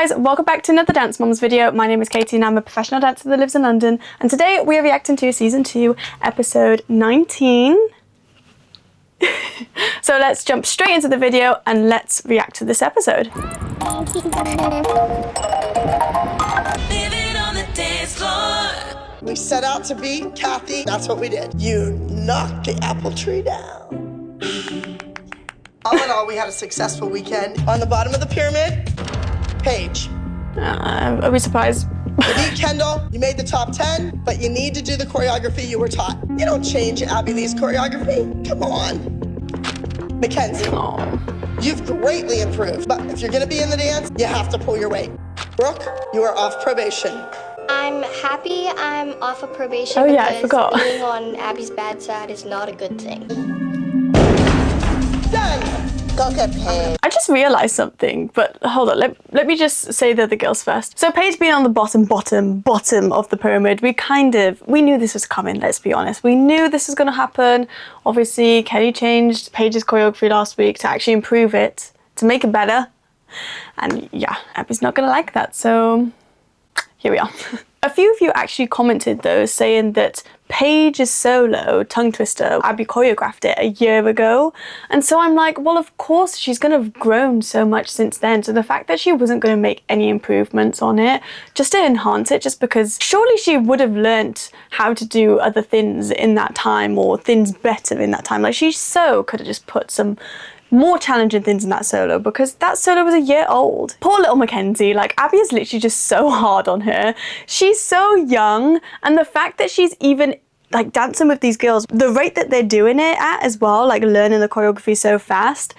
guys, welcome back to another Dance Moms video. My name is Katie and I'm a professional dancer that lives in London, and today we are reacting to season 2, episode 19. So let's jump straight into the video and let's react to this episode. We set out to beat Kathy. That's what we did. You knocked the apple tree down. All in all, we had a successful weekend. On the bottom of the pyramid, Paige. Are we surprised? You beat Kendall, you made the top 10, but you need to do the choreography you were taught. You don't change Abby Lee's choreography. Come on. Mackenzie, you've greatly improved, but if you're gonna be in the dance, you have to pull your weight. Brooke, you are off probation. I'm happy I'm off of probation. Oh yeah, I forgot. Being on Abby's bad side is not a good thing. Done. Go get paid. I just realised something, but hold on, let me just say the other girls first. So Paige being on the bottom of the pyramid, we knew this was coming, let's be honest. We knew this was gonna happen. Obviously, Kelly changed Paige's choreography last week to actually improve it, to make it better. And yeah, Abby's not gonna like that, so here we are. A few of you actually commented though, saying that Paige's solo, Tongue Twister, Abby choreographed it a year ago. And so I'm like, well, of course she's gonna have grown so much since then. So the fact that she wasn't gonna make any improvements on it, just to enhance it, just because surely she would have learnt how to do other things in that time, or things better in that time. Like she so could have just put some more challenging things in that solo, because that solo was a year old. Poor little Mackenzie, like Abby is literally just so hard on her. She's so young, and the fact that she's even like dancing with these girls, the rate that they're doing it at as well, like learning the choreography so fast,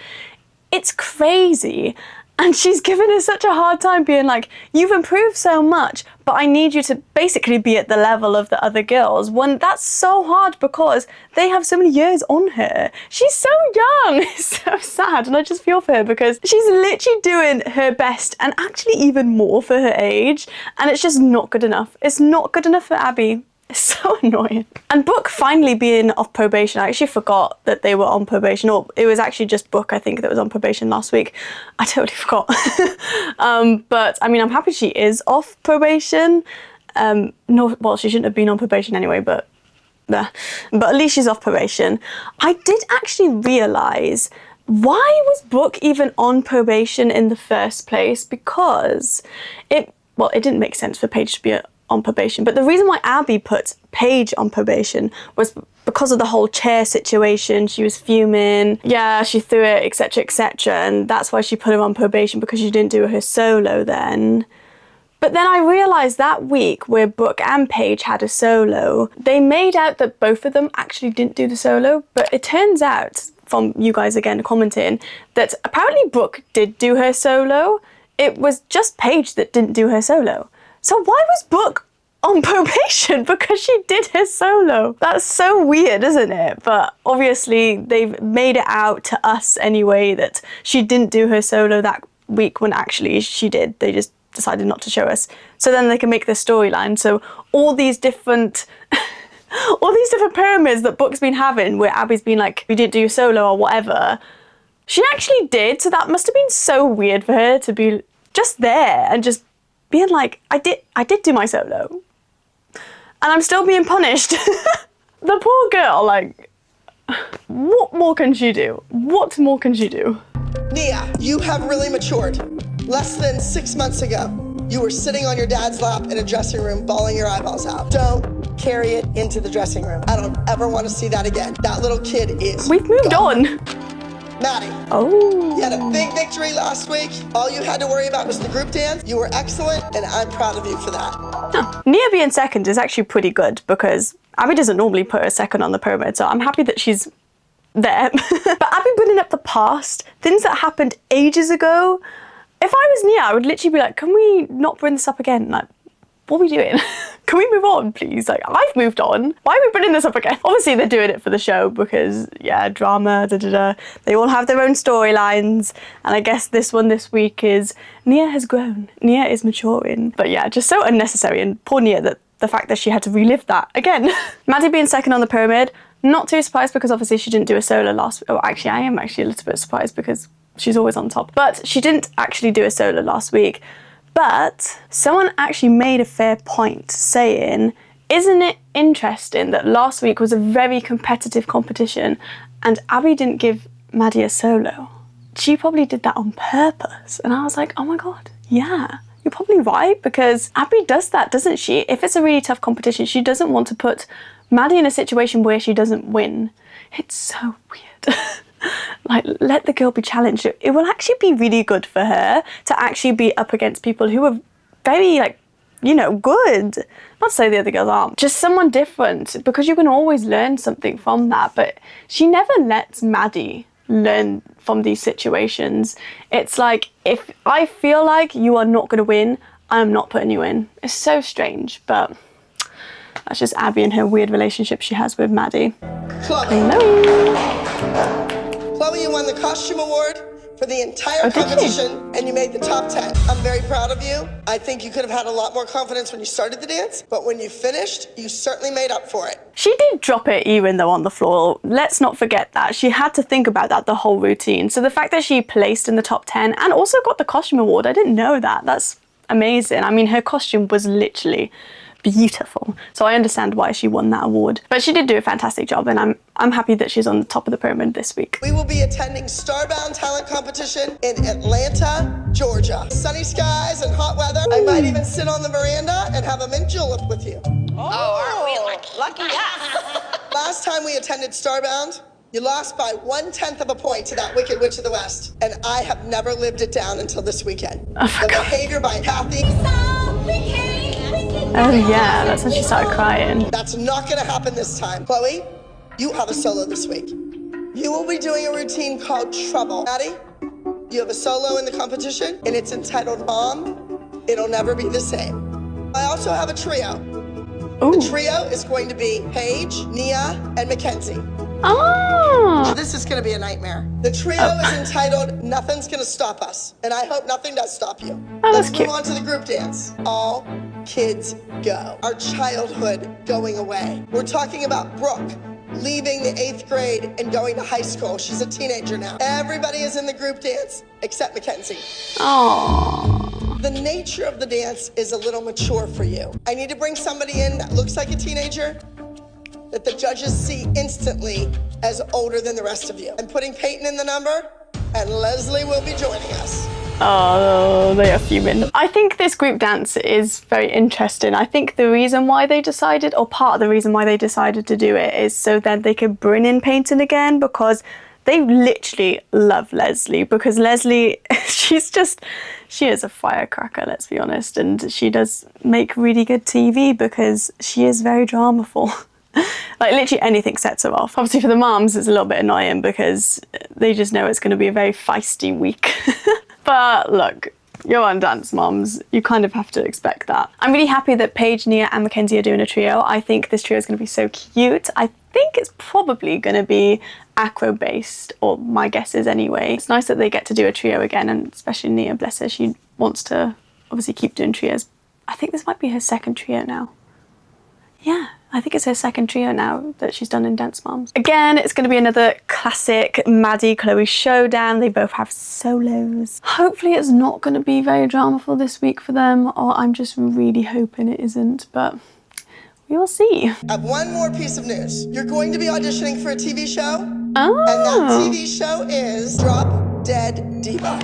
it's crazy. And she's giving her such a hard time, being like, you've improved so much, but I need you to basically be at the level of the other girls. When that's so hard because they have so many years on her. She's so young. It's so sad. And I just feel for her because she's literally doing her best and actually even more for her age. And it's just not good enough. It's not good enough for Abby. It's so annoying. And Brooke finally being off probation, I actually forgot that they were on probation, or it was actually just Brooke, I think, that was on probation last week. I totally forgot. But I mean, I'm happy she is off probation. No, well, she shouldn't have been on probation anyway, but at least she's off probation. I did actually realise, why was Brooke even on probation in the first place? Because it didn't make sense for Paige to be on probation, but the reason why Abby put Paige on probation was because of the whole chair situation. She was fuming, yeah, she threw it, etc, etc, and that's why she put her on probation, because she didn't do her solo then. But then I realised that week where Brooke and Paige had a solo, they made out that both of them actually didn't do the solo, but it turns out, from you guys again commenting, that apparently Brooke did do her solo. It was just Paige that didn't do her solo. So why was Brooke on probation? Because she did her solo. That's so weird, isn't it? But obviously they've made it out to us anyway that she didn't do her solo that week, when actually she did. They just decided not to show us. So then they can make the storyline. So all these different pyramids that Brooke's been having, where Abby's been like, you didn't do your solo or whatever, she actually did. So that must have been so weird for her to be just there and just being like, I did do my solo, and I'm still being punished. The poor girl, like, what more can she do? What more can she do? Nia, you have really matured. Less than 6 months ago, you were sitting on your dad's lap in a dressing room, bawling your eyeballs out. Don't carry it into the dressing room. I don't ever want to see that again. That little kid is We've moved on. Maddie, oh, you had a big victory last week. All you had to worry about was the group dance. You were excellent, and I'm proud of you for that. Huh. Nia being second is actually pretty good, because Abby doesn't normally put her second on the pyramid, so I'm happy that she's there. But Abby bringing up the past, things that happened ages ago. If I was Nia, I would literally be like, can we not bring this up again? Like, what are we doing? Can we move on, please? Like, I've moved on. Why are we bringing this up again? Obviously, they're doing it for the show because, yeah, drama, They all have their own storylines. And I guess this one this week is Nia has grown. Nia is maturing. But yeah, just so unnecessary. And poor Nia, that the fact that she had to relive that again. Maddie being second on the pyramid, not too surprised, because obviously she didn't do a solo last week. Oh, actually, I am actually a little bit surprised because she's always on top. But she didn't actually do a solo last week. But someone actually made a fair point saying, isn't it interesting that last week was a very competitive competition and Abby didn't give Maddie a solo? She probably did that on purpose. And I was like, oh my God, yeah, you're probably right, because Abby does that, doesn't she? If it's a really tough competition, she doesn't want to put Maddie in a situation where she doesn't win. It's so weird. Like, let the girl be challenged. It will actually be really good for her to actually be up against people who are very, like, you know, good. Not to say the other girls aren't, just someone different, because you can always learn something from that. But she never lets Maddie learn from these situations. It's like, if I feel like you are not going to win, I'm not putting you in. It's so strange, but that's just Abby and her weird relationship she has with Maddie. Chloe, you won the costume award for the entire competition, and you made the top 10. I'm very proud of you. I think you could have had a lot more confidence when you started the dance, but when you finished, you certainly made up for it. She did drop it even though on the floor. Let's not forget that. She had to think about that the whole routine. So the fact that she placed in the top 10 and also got the costume award, I didn't know that. That's amazing. I mean, her costume was literally beautiful. So I understand why she won that award. But she did do a fantastic job, and I'm happy that she's on the top of the pyramid this week. We will be attending Starbound Talent Competition in Atlanta, Georgia. Sunny skies and hot weather. I might even sit on the veranda and have a mint julep with you. Aren't we lucky? Yeah. Last time we attended Starbound, you lost by 1/10 of a point to that Wicked Witch of the West. And I have never lived it down until this weekend. The behavior by Kathy. Oh yeah, that's when she started crying. That's not gonna happen this time. Chloe, you have a solo this week. You will be doing a routine called Trouble. Maddie, you have a solo in the competition, and it's entitled Mom, It'll Never Be the Same. I also have a trio. Ooh. The trio is going to be Paige, Nia, and Mackenzie. Oh! This is gonna be a nightmare. The trio is entitled Nothing's Gonna Stop Us, and I hope nothing does stop you. Oh, Let's that's move cute. on to the group dance. All kids go. Our childhood going away. We're talking about Brooke leaving the 8th grade and going to high school. She's a teenager now. Everybody is in the group dance except Mackenzie. Oh. The nature of the dance is a little mature for you. I need to bring somebody in that looks like a teenager, that the judges see instantly as older than the rest of you. I'm putting Payton in the number, and Leslie will be joining us. Oh, they are fuming. I think this group dance is very interesting. I think the reason why they decided, or part of the reason why they decided to do it, is so that they could bring in Payton again, because they literally love Leslie, because Leslie, she is a firecracker, let's be honest, and she does make really good TV because she is very dramaful. Like, literally anything sets her off. Obviously for the moms it's a little bit annoying because they just know it's going to be a very feisty week. But look, you're on Dance Moms, you kind of have to expect that. I'm really happy that Paige, Nia and Mackenzie are doing a trio. I think this trio is going to be so cute. I think it's probably going to be acro based, or my guess is anyway. It's nice that they get to do a trio again, and especially Nia, bless her, she wants to obviously keep doing trios. I think this might be her second trio now. Yeah, I think it's her second trio now that she's done in Dance Moms. Again, it's going to be another classic Maddie Chloe showdown. They both have solos. Hopefully it's not going to be very dramaful this week for them, or I'm just really hoping it isn't, but we will see. I have one more piece of news. You're going to be auditioning for a TV show. Oh. And that TV show is Drop Dead Diva.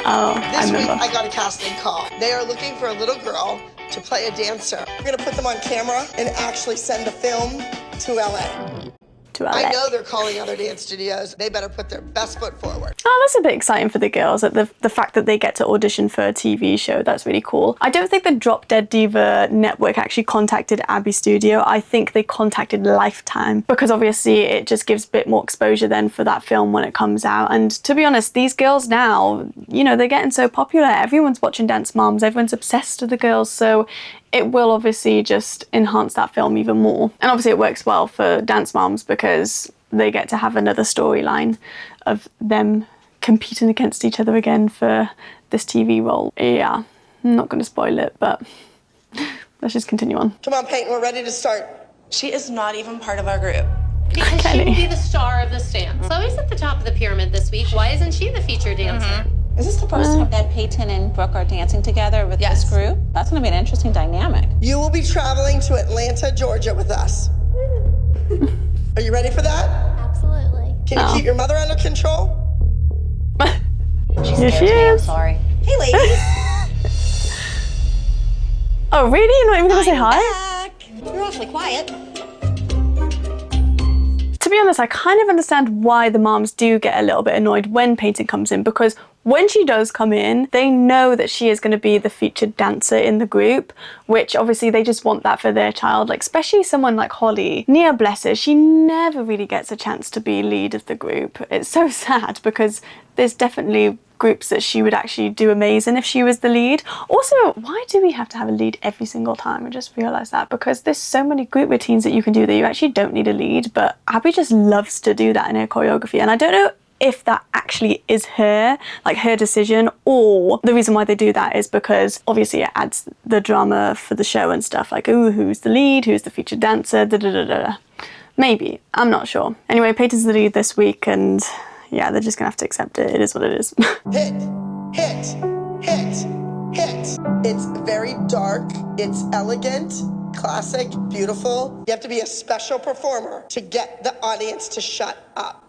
Oh, I This week remember. I got a casting call. They are looking for a little girl to play a dancer. We're gonna put them on camera and actually send the film to LA. To LA. I know they're calling other dance studios. They better put their best foot forward. Oh, that's a bit exciting for the girls, that the fact that they get to audition for a TV show. That's really cool. I don't think the Drop Dead Diva network actually contacted Abbey Studio. I think they contacted Lifetime, because obviously it just gives a bit more exposure then for that film when it comes out. And to be honest, these girls now, you know, they're getting so popular. Everyone's watching Dance Moms. Everyone's obsessed with the girls. So it will obviously just enhance that film even more. And obviously it works well for Dance Moms because they get to have another storyline of them competing against each other again for this TV role. Yeah, I'm not going to spoil it, but let's just continue on. Come on, Payton, we're ready to start. She is not even part of our group. Because she Kenny. will be the star of this dance. Chloe's at the top of the pyramid this week. Why isn't she the featured dancer? Is this the first time that Payton and Brooke are dancing together with this group? That's going to be an interesting dynamic. You will be traveling to Atlanta, Georgia with us. Are you ready for that? Absolutely. Can you keep your mother under control? Here she is. Sorry. Hey, ladies. Oh, really? You're not even going to say hi? Back. You're awfully quiet. To be honest, I kind of understand why the moms do get a little bit annoyed when Payton comes in, because when she does come in, they know that she is going to be the featured dancer in the group, which obviously they just want that for their child. Like, especially someone like Holly. Nia, bless her, she never really gets a chance to be lead of the group. It's so sad because there's definitely groups that she would actually do amazing if she was the lead. Also, why do we have to have a lead every single time? I just realised that, because there's so many group routines that you can do that you actually don't need a lead, but Abby just loves to do that in her choreography, and I don't know if that actually is her, like her decision, or the reason why they do that is because obviously it adds the drama for the show and stuff, like, ooh, who's the lead, who's the featured dancer, da da da da. Maybe, I'm not sure. Anyway, Payton's the lead this week, and yeah, they're just gonna have to accept it. It is what it is. Hit, hit, hit, hit. It's very dark, it's elegant, classic, beautiful. You have to be a special performer to get the audience to shut up.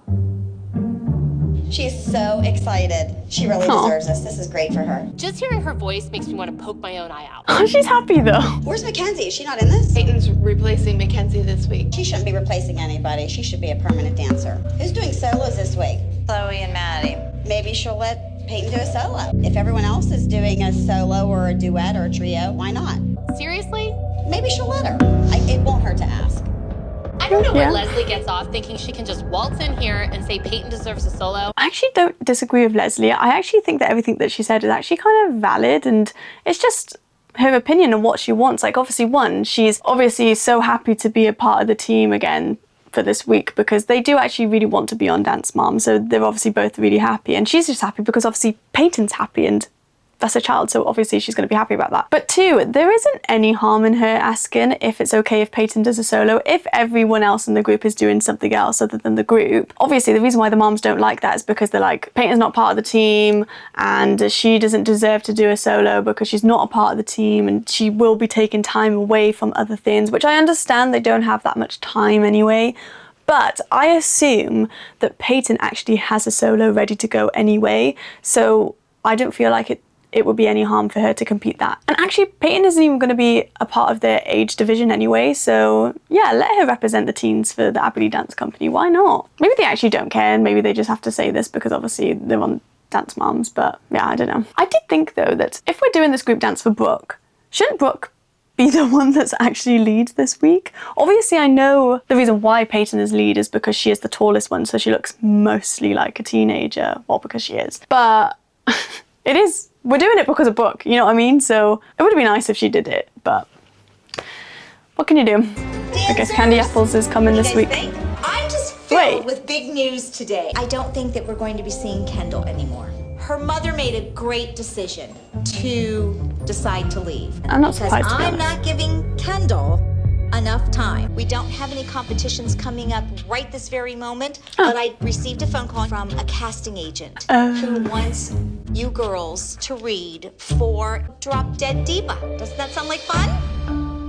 She's so excited. She really deserves this. This is great for her. Just hearing her voice makes me want to poke my own eye out. Oh, she's happy though. Where's Mackenzie? Is she not in this? Payton's replacing Mackenzie this week. She shouldn't be replacing anybody. She should be a permanent dancer. Who's doing solos this week? Chloe and Maddie. Maybe she'll let Payton do a solo. If everyone else is doing a solo or a duet or a trio, why not? Seriously? Maybe she'll let her. It won't hurt to ask. I don't know where Leslie gets off thinking she can just waltz in here and say Payton deserves a solo. I actually don't disagree with Leslie. I actually think that everything that she said is actually kind of valid, and it's just her opinion and what she wants. Like, obviously, one, she's obviously so happy to be a part of the team again for this week, because they do actually really want to be on Dance Mom, so they're obviously both really happy, and she's just happy because obviously Payton's happy and that's her child, so obviously she's going to be happy about that. But two, there isn't any harm in her asking if it's okay if Payton does a solo, if everyone else in the group is doing something else other than the group. Obviously, the reason why the moms don't like that is because they're like, Payton's not part of the team, and she doesn't deserve to do a solo because she's not a part of the team, and she will be taking time away from other things, which I understand they don't have that much time anyway. But I assume that Payton actually has a solo ready to go anyway, so I don't feel like it would be any harm for her to compete that. And actually, Payton isn't even going to be a part of their age division anyway, so yeah, let her represent the teens for the Acually Dance Company. Why not? Maybe they actually don't care, and maybe they just have to say this because obviously they're on Dance Moms, but yeah, I don't know. I did think though that if we're doing this group dance for Brooke, shouldn't Brooke be the one that's actually lead this week? Obviously, I know the reason why Payton is lead is because she is the tallest one, so she looks mostly like a teenager, well, because she is. But we're doing it because of Brooke, you know what I mean? So it would have been nice if she did it, but what can you do? I guess Candy Apples is coming this week. I'm just filled with big news today. I don't think that we're going to be seeing Kendall anymore. Her mother made a great decision to decide to leave. I'm not surprised, to be I'm honest. not giving Kendall enough time. We don't have any competitions coming up right this very moment, but I received a phone call from a casting agent who wants you girls to read for Drop Dead Diva. Doesn't that sound like fun?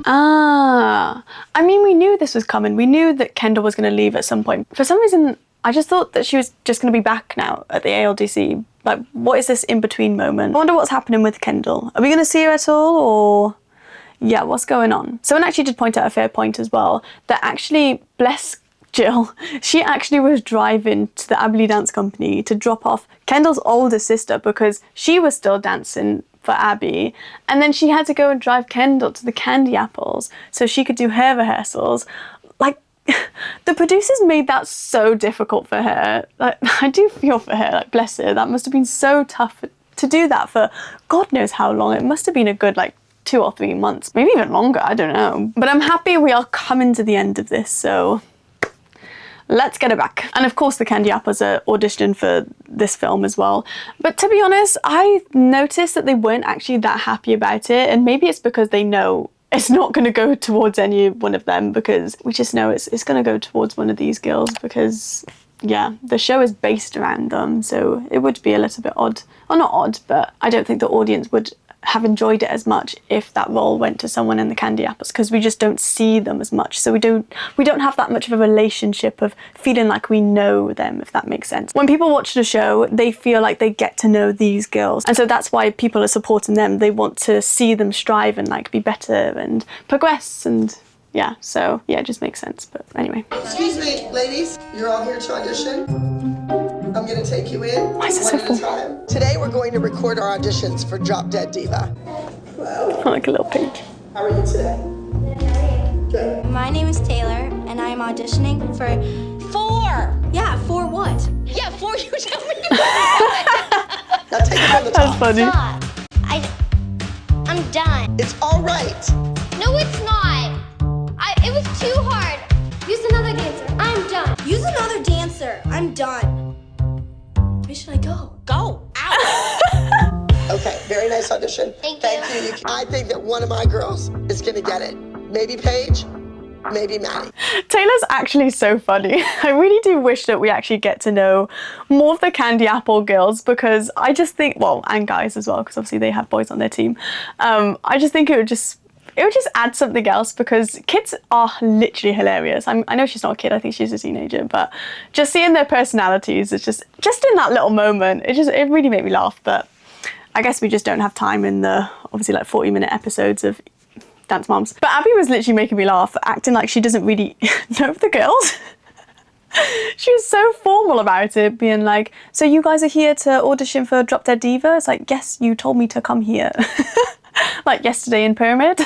I mean, we knew this was coming. We knew that Kendall was going to leave at some point. For some reason, I just thought that she was just going to be back now at the ALDC. Like, what is this in-between moment? I wonder what's happening with Kendall. Are we going to see her at all, or yeah, what's going on? Someone actually did point out a fair point as well, that actually, bless Jill, she actually was driving to the Acually Dance Company to drop off Kendall's older sister because she was still dancing for Abby, and then she had to go and drive Kendall to the Candy Apples so she could do her rehearsals. Like, the producers made that so difficult for her. Like, I do feel for her, like, bless her. That must have been so tough to do that for God knows how long. It must have been a good, like, 2 or 3 months, maybe even longer, I don't know. But I'm happy we are coming to the end of this, so let's get it back. And of course the Candy Apples are auditioning for this film as well. But to be honest, I noticed that they weren't actually that happy about it, and maybe it's because they know it's not going to go towards any one of them, because we just know it's going to go towards one of these girls, because yeah, the show is based around them, so it would be a little bit odd. Well, not odd, but I don't think the audience would have enjoyed it as much if that role went to someone in the Candy Apples, because we just don't see them as much, so we don't have that much of a relationship of feeling like we know them, if that makes sense. When people watch the show, they feel like they get to know these girls, and so that's why people are supporting them. They want to see them strive and like be better and progress, and yeah, so yeah, it just makes sense. But anyway. Excuse me, ladies. You're all here to audition. I'm gonna take you in Why is it one so at a full? time. Today we're going to record our auditions for Drop Dead Diva. Hello. Like a little page. How are you today? Good. My name is Taylor, and I'm auditioning for 4. Yeah, for what? Yeah, for you tell me. Now take it from the That's top. funny. I'm done. It's all right. No, it's not. It was too hard. Use another dancer. I'm done. Use another dancer. I'm done. Where should I go? Go. Ow. Okay, very nice audition. Thank you. I think that one of my girls is gonna get it. Maybe Paige, maybe Maddie. Taylor's actually so funny. I really do wish that we actually get to know more of the Candy Apple girls, because I just think, well, and guys as well, because obviously they have boys on their team. I just think it would just add something else, because kids are literally hilarious. I know she's not a kid, I think she's a teenager, but just seeing their personalities, it's just in that little moment, it really made me laugh. But I guess we just don't have time in the obviously like 40-minute episodes of Dance Moms. But Abby was literally making me laugh, acting like she doesn't really know the girls. She was so formal about it, being like, so you guys are here to audition for Drop Dead Diva? It's like, yes, you told me to come here. Like yesterday in Pyramid.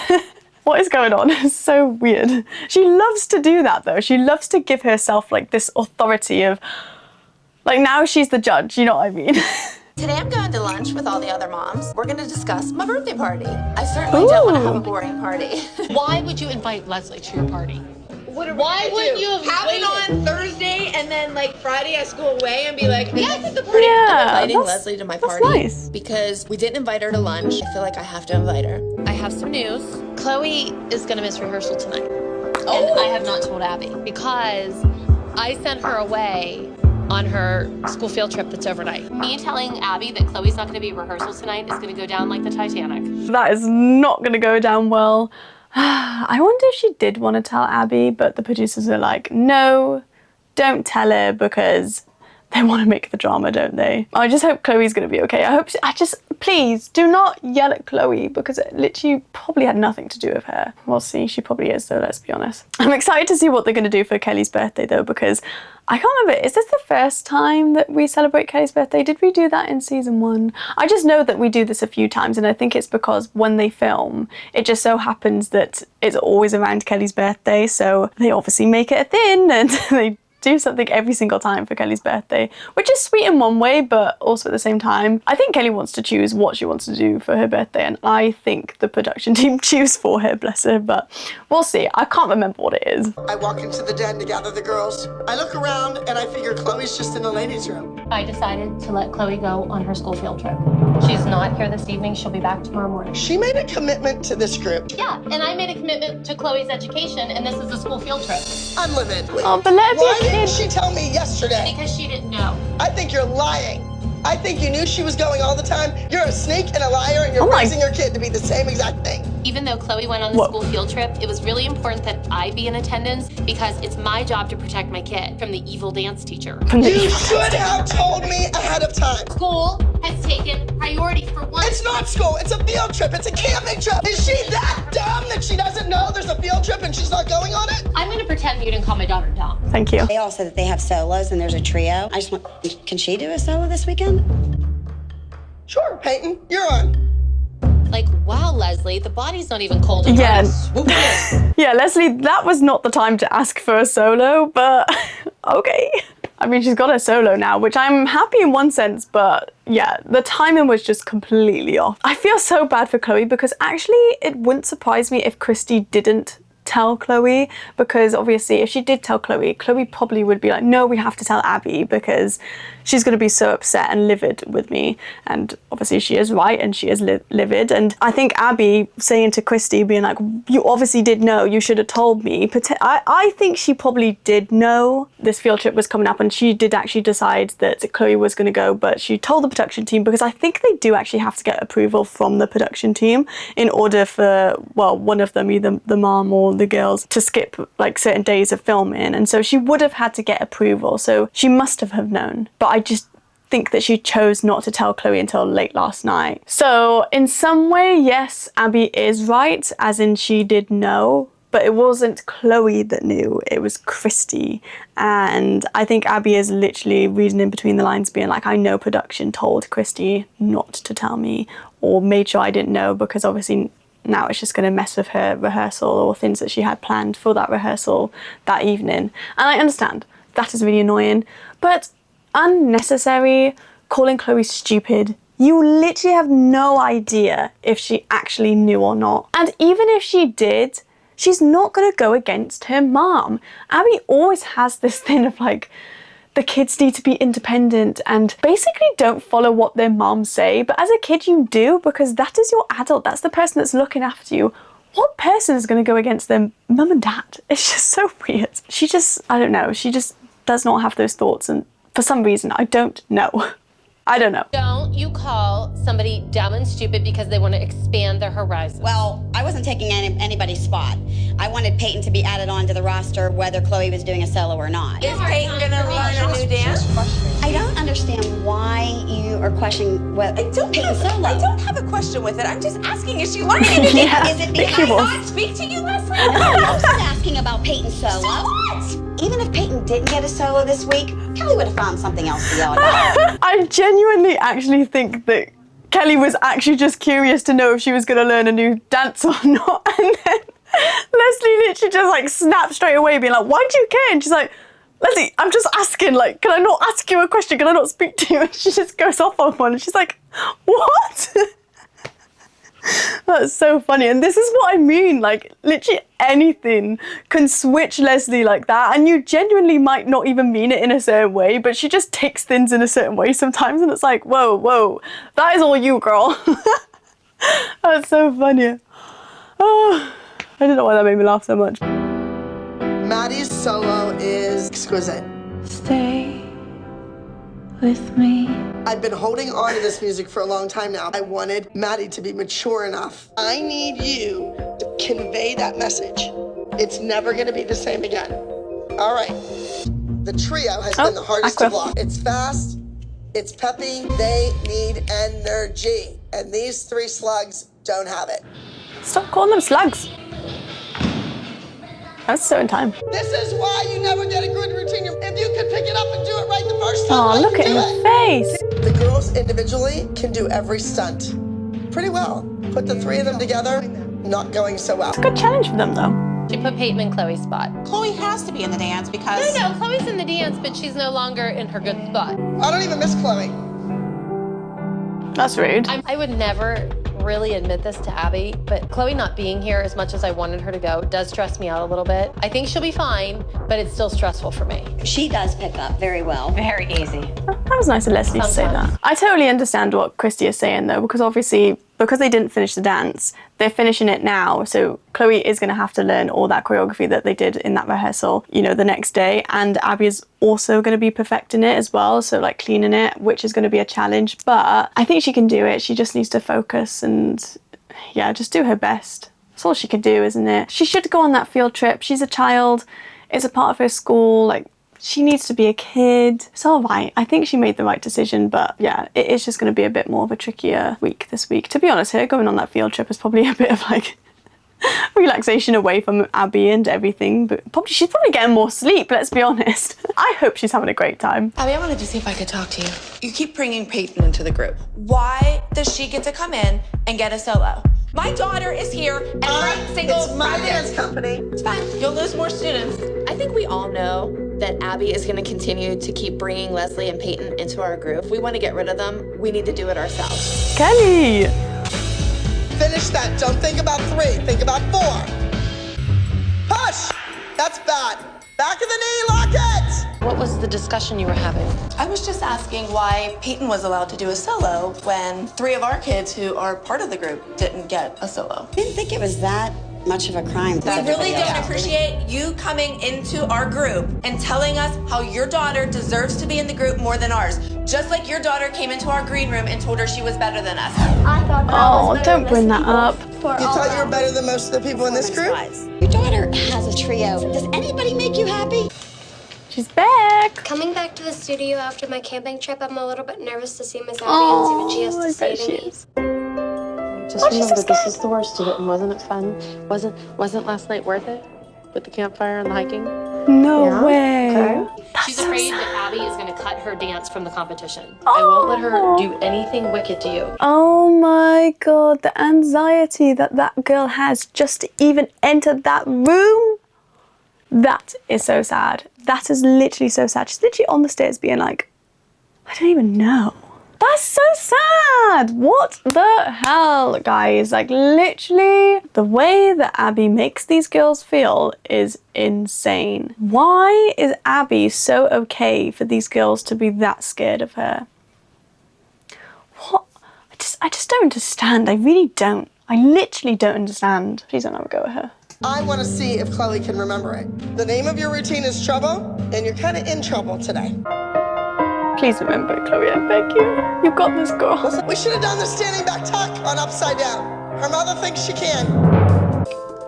What is going on? It's so weird. She loves to do that though. She loves to give herself like this authority of, like, now she's the judge, you know what I mean? Today I'm going to lunch with all the other moms. We're going to discuss my birthday party. I certainly don't want to have a boring party. Why would you invite Leslie to your party? Why wouldn't you have it on Thursday and then like Friday I school away and be like, yes, it's the party. Yeah, I'm inviting Leslie to my party nice. because we didn't invite her to lunch. I feel like I have to invite her. I have some news. Chloe is gonna miss rehearsal tonight. And I have not told Abby because I sent her away on her school field trip that's overnight. Me telling Abby that Chloe's not gonna be at rehearsal tonight is gonna go down like the Titanic. That is not gonna go down well. I wonder if she did want to tell Abby, but the producers are like, no, don't tell her, because they want to make the drama, don't they? I just hope Chloe's going to be okay. Please do not yell at Chloe, because it literally probably had nothing to do with her. We'll see. She probably is though, let's be honest. I'm excited to see what they're going to do for Kelly's birthday though, because I can't remember, is this the first time that we celebrate Kelly's birthday? Did we do that in season 1? I just know that we do this a few times, and I think it's because when they film, it just so happens that it's always around Kelly's birthday, so they obviously make it a thing, and they do something every single time for Kelly's birthday, which is sweet in one way, but also at the same time, I think Kelly wants to choose what she wants to do for her birthday, and I think the production team choose for her, bless her, but we'll see. I can't remember what it is. I walk into the den to gather the girls. I look around and I figure Chloe's just in the ladies' room. I decided to let Chloe go on her school field trip. She's not here this evening. She'll be back tomorrow morning. She made a commitment to this group. Yeah, and I made a commitment to Chloe's education, and this is a school field trip. Unlimited. Oh, but let her be a Why kid. didn't she tell me yesterday? Because she didn't know. I think you're lying. I think you knew she was going all the time. You're a sneak and a liar, and you're raising your kid to be the same exact thing. Even though Chloe went on the school field trip, it was really important that I be in attendance because it's my job to protect my kid from the evil dance teacher. You should have told me ahead of time. School has taken priority for one. It's not school, it's a field trip, it's a camping trip. Is she that dumb that she doesn't know there's a field trip and she's not going on it? I'm gonna pretend you didn't call my daughter dumb. Thank you. They all said that they have solos and there's a trio. I just want, can she do a solo this weekend? Sure, Payton, you're on. Like, wow, Leslie, the body's not even cold enough. Yeah. to swoop in. Yeah, Leslie, that was not the time to ask for a solo, but okay. I mean, she's got a solo now, which I'm happy in one sense, but yeah, the timing was just completely off. I feel so bad for Chloe, because actually it wouldn't surprise me if Christy didn't tell Chloe, because obviously if she did tell Chloe, Chloe probably would be like, no, we have to tell Abby, because she's going to be so upset and livid with me. And obviously she is right, and she is livid. And I think Abby saying to Christy, being like, you obviously did know, you should have told me. I think she probably did know this field trip was coming up, and she did actually decide that Chloe was going to go, but she told the production team, because I think they do actually have to get approval from the production team in order for, well, one of them, either the mom or the girls, to skip like certain days of filming. And so she would have had to get approval, so she must have known. But I just think that she chose not to tell Chloe until late last night. So in some way, yes, Abby is right, as in she did know, but it wasn't Chloe that knew, it was Christy. And I think Abby is literally reading in between the lines, being like, I know production told Christy not to tell me, or made sure I didn't know, because obviously now it's just going to mess with her rehearsal or things that she had planned for that rehearsal that evening. And I understand, that is really annoying, but unnecessary. Calling Chloe stupid. You literally have no idea if she actually knew or not. And even if she did, she's not going to go against her mom. Abby always has this thing of like, the kids need to be independent and basically don't follow what their moms say. But as a kid, you do, because that is your adult. That's the person that's looking after you. What person is going to go against their mum and dad? It's just so weird. She just, I don't know. She just does not have those thoughts. And for some reason, I don't know. I don't know. Don't you call somebody dumb and stupid because they want to expand their horizons. Well, I wasn't taking anybody's spot. I wanted Payton to be added onto the roster whether Chloe was doing a solo or not. Is Payton gonna learn a new dance? I don't understand why you are questioning what Payton's solo. I don't have a question with it. I'm just asking, is she learning a new dance? Is it Can I not speak to you, Leslie? Nobody else is asking about Payton's solo. So what? Even if Payton didn't get a solo this week, Kelly would have found something else to yell about. I genuinely actually think that Kelly was actually just curious to know if she was going to learn a new dance or not. And then Leslie literally just like snapped straight away, being like, why do you care? And she's like, Leslie, I'm just asking, like, can I not ask you a question? Can I not speak to you? And she just goes off on one. And she's like, what? That's so funny. And this is what I mean, like literally anything can switch Leslie like that, and you genuinely might not even mean it in a certain way, but she just takes things in a certain way sometimes, and it's like, whoa, that is all you, girl. That's so funny. Oh, I don't know why that made me laugh so much. Maddie's solo is exquisite. Stay with me. I've been holding on to this music for a long time now. I wanted Maddie to be mature enough. I need you to convey that message. It's never gonna be the same again. All right. The trio has been the hardest to block. It's fast, it's peppy, they need energy. And these three slugs don't have it. Stop calling them slugs. That's so in time. This is why you never get a good routine. If you could pick it up and do it right the first time, Oh, look at her face. The girls individually can do every stunt pretty well. Put the three of them together, not going so well. It's a good challenge for them though. She put Payton in Chloe's spot. Chloe has to be in the dance because... No, Chloe's in the dance, but she's no longer in her good spot. I don't even miss Chloe. That's rude. I would never really admit this to Abby, but Chloe not being here as much as I wanted her to go does stress me out a little bit. I think she'll be fine, but it's still stressful for me. She does pick up very well. Very easy. That was nice of Leslie to say that. I totally understand what Christy is saying though, because obviously, because they didn't finish the dance, they're finishing it now. So Chloe is going to have to learn all that choreography that they did in that rehearsal, you know, the next day. And Abby is also going to be perfecting it as well. So like cleaning it, which is going to be a challenge. But I think she can do it. She just needs to focus and yeah, just do her best. That's all she can do, isn't it? She should go on that field trip. She's a child. It's a part of her school. Like, she needs to be a kid. It's all right. I think she made the right decision, but yeah, it is just going to be a bit more of a trickier week this week. To be honest, her going on that field trip is probably a bit of like relaxation away from Abby and everything, but she's probably getting more sleep, let's be honest. I hope she's having a great time. Abby, I wanted to see if I could talk to you. You keep bringing Payton into the group. Why does she get to come in and get a solo? My daughter is here every single It's my Friday. dance company. It's fine. You'll lose more students. I think we all know that Abby is going to continue to keep bringing Leslie and Payton into our group. If we want to get rid of them, we need to do it ourselves. Kelly! Finish that. Don't think about 3. Think about 4. Push. That's bad. Back of the knee. Lock it. What was the discussion you were having? I was just asking why Payton was allowed to do a solo when 3 of our kids who are part of the group didn't get a solo. I didn't think it was that much of a crime. I really don't appreciate you coming into our group and telling us how your daughter deserves to be in the group more than ours. Just like your daughter came into our green room and told her she was better than us. I thought that Oh, was better don't than bring most that up. people. You thought you were better than most of the people in this group? Your daughter has a trio. Does anybody make you happy? She's back. Coming back to the studio after my camping trip, I'm a little bit nervous to see Miss Abby and see what she has to say to me. Just remember, this is the worst of it, and wasn't it fun? Wasn't last night worth it? With the campfire and the hiking? No way. Okay. She's afraid that Abby is going to cut her dance from the competition. I won't let her do anything wicked to you. Oh my God, the anxiety that that girl has just to even enter that room. That is so sad. That is literally so sad. She's literally on the stairs being like, I don't even know. That's so sad. What the hell, guys? Like, literally, the way that Abby makes these girls feel is insane. Why is Abby so okay for these girls to be that scared of her? What? I just don't understand. I really don't. I literally don't understand. Please don't have a go at her. I want to see if Chloe can remember it. The name of your routine is Trouble, and you're kind of in trouble today. Please remember it, Chloe, I beg you. You've got this, girl. Listen, we should have done the standing back tuck on upside down. Her mother thinks she can.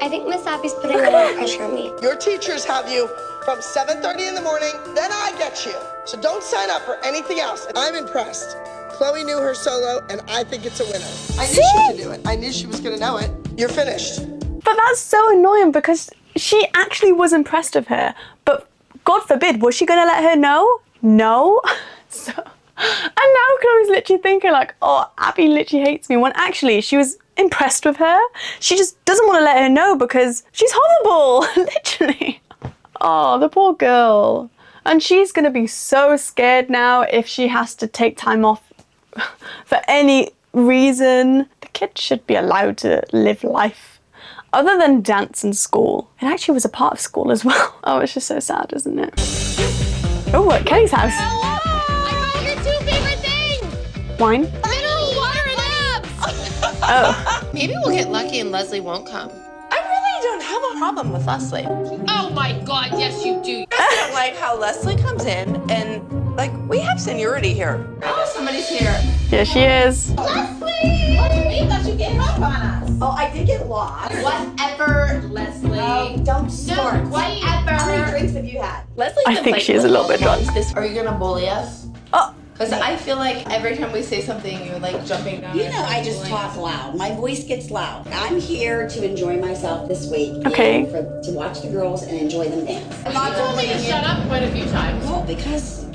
I think Miss Abby's putting a lot of pressure on me. Your teachers have you from 7:30 in the morning, then I get you. So don't sign up for anything else. I'm impressed. Chloe knew her solo, and I think it's a winner. I knew she could do it. I knew she was going to know it. You're finished. But that's so annoying because she actually was impressed of her. But God forbid, was she going to let her know? No. So, and now Chloe's literally thinking like, oh, Abby literally hates me, when actually she was impressed with her. She just doesn't want to let her know because she's horrible, literally. Oh, the poor girl. And she's going to be so scared now if she has to take time off for any reason. The kid should be allowed to live life other than dance and school. It actually was a part of school as well. Oh, it's just so sad, isn't it? Oh, at Kelly's house. I got your 2 favorite things! Wine? Mineral water and abs! Oh. Maybe we'll get lucky and Leslie won't come. I really don't have a problem with Leslie. Oh my God, yes you do. I don't like how Leslie comes in and, like, we have seniority here. Oh, somebody's here. Yeah, she is. Leslie! What do you mean that you gave up on us? Oh, I did get lost. Whatever, Leslie. Don't start. Whatever. How many drinks have you had? Leslie's I think she is a little bit drunk. Are you gonna bully us? Oh. Because I feel like every time we say something, you're like jumping down. You know, I just talk loud. My voice gets loud. I'm here to enjoy myself this week. Okay. And to watch the girls and enjoy them dance. You told me to shut up quite a few times. Well, because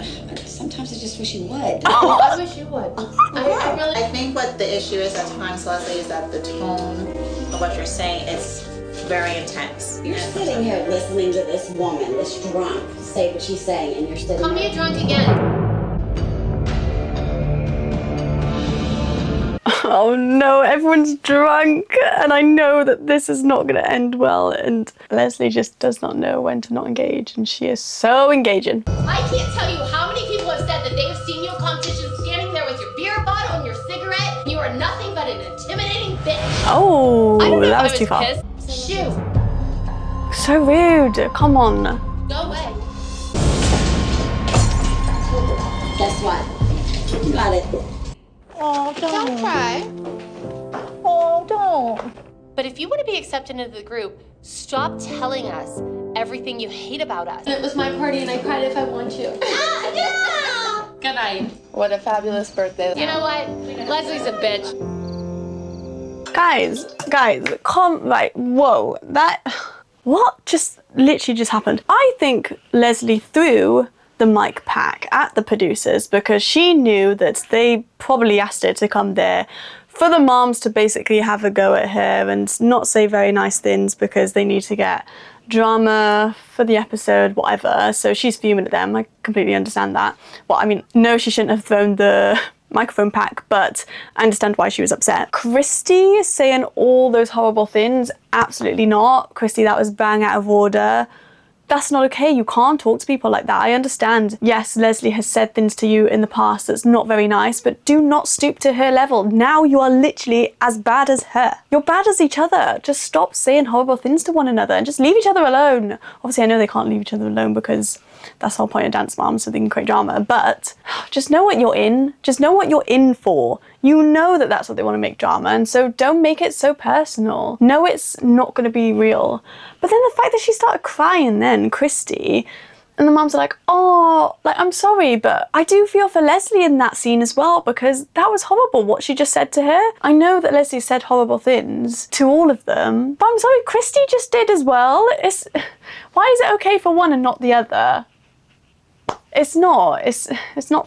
sometimes I just wish you would. Oh, I wish you would. I really. I think what the issue is at times, Leslie, is that the tone of what you're saying is very intense. You're sitting here listening to this woman, this drunk, say what she's saying, and you're sitting Call there. me a drunk again. Oh no, everyone's drunk and I know that this is not going to end well, and Leslie just does not know when to not engage, and she is so engaging. I can't tell you how many people have said that they have seen you at competitions standing there with your beer bottle and your cigarette, and you are nothing but an intimidating bitch. Oh, I don't know that if was I too far. pissed. Shoo. So rude, come on. Go away. Guess what? You got it. Oh, don't cry. Oh, don't. But if you want to be accepted into the group, stop telling us everything you hate about us. It was my party and I cried if I want to. Yeah! Good night. What a fabulous birthday. You know what? Leslie's a bitch. Guys, right, whoa, what just literally just happened? I think Leslie threw the mic pack at the producers because she knew that they probably asked her to come there for the moms to basically have a go at her and not say very nice things because they need to get drama for the episode, whatever. So she's fuming at them. I completely understand that. Well, I mean, no, she shouldn't have thrown the microphone pack, but I understand why she was upset. Christy saying all those horrible things, absolutely not. Christy, that was bang out of order. that's not okay. You can't talk to people like that. I understand, yes, Leslie has said things to you in the past that's not very nice, but do not stoop to her level. Now you are literally as bad as her. You're bad as each other. Just stop saying horrible things to one another and just leave each other alone. Obviously, I know they can't leave each other alone because that's the whole point of Dance Moms, so they can create drama, but just know what you're in. Just know what you're in for. You know that that's what they want to make drama, and so don't make it so personal. No, it's not going to be real. But then the fact that she started crying then, Christy, and the mums are like, oh, like, I'm sorry, but I do feel for Leslie in that scene as well, because that was horrible what she just said to her. I know that Leslie said horrible things to all of them, but I'm sorry, Christy just did as well. Why is it okay for one and not the other? It's not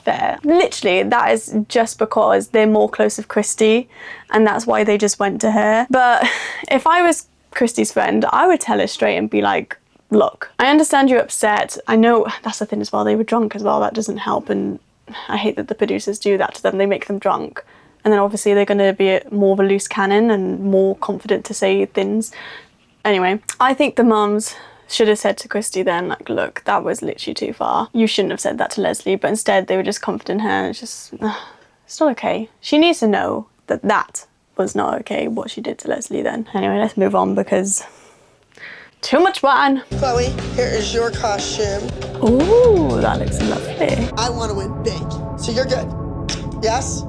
fair. Literally, that is just because they're more close with Christy, and that's why they just went to her. But if I was Christy's friend, I would tell her straight and be like, look, I understand you're upset. I know that's the thing as well, they were drunk as well, that doesn't help, and I hate that the producers do that to them, they make them drunk. And then obviously they're going to be more of a loose cannon and more confident to say things. Anyway, I think the mums should have said to Christy then, like, look, that was literally too far. You shouldn't have said that to Leslie, but instead they were just comforting her, and it's just, it's not okay. She needs to know that that was not okay, what she did to Leslie then. Anyway, let's move on because too much wine. Chloe, here is your costume. Ooh, that looks lovely. I want to win big, so you're good. Yes?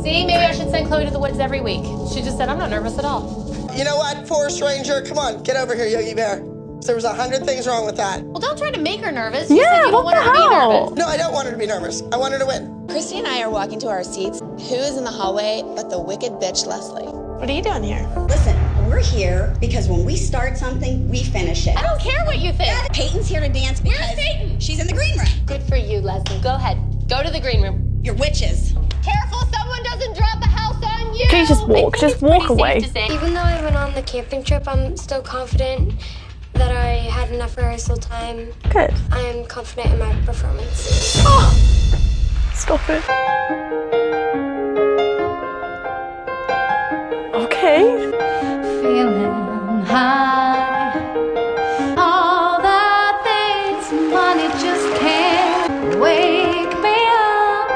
See, maybe I should send Chloe to the woods every week. She just said I'm not nervous at all. You know what, Forest Ranger? Come on, get over here, Yogi Bear. There was 100 things wrong with that. Well, don't try to make her nervous. You Yeah, said you don't what want the her to be hell? nervous. No, I don't want her to be nervous. I want her to win. Christy and I are walking to our seats. Who is in the hallway but the wicked bitch Leslie? What are you doing here? Listen, we're here because when we start something, we finish it. I don't care what you think. Peyton's here to dance because Where's Payton? she's in the green room. Good for you, Leslie. Go ahead. Go to the green room. You're witches. Careful, someone doesn't drop the house on you. Can you just walk? Just walk away. Even though I went on the camping trip, I'm still confident that I had enough rehearsal time. Good. I am confident in my performance. Oh, stop it. Okay. Feeling high. All the things money just can't wake me up.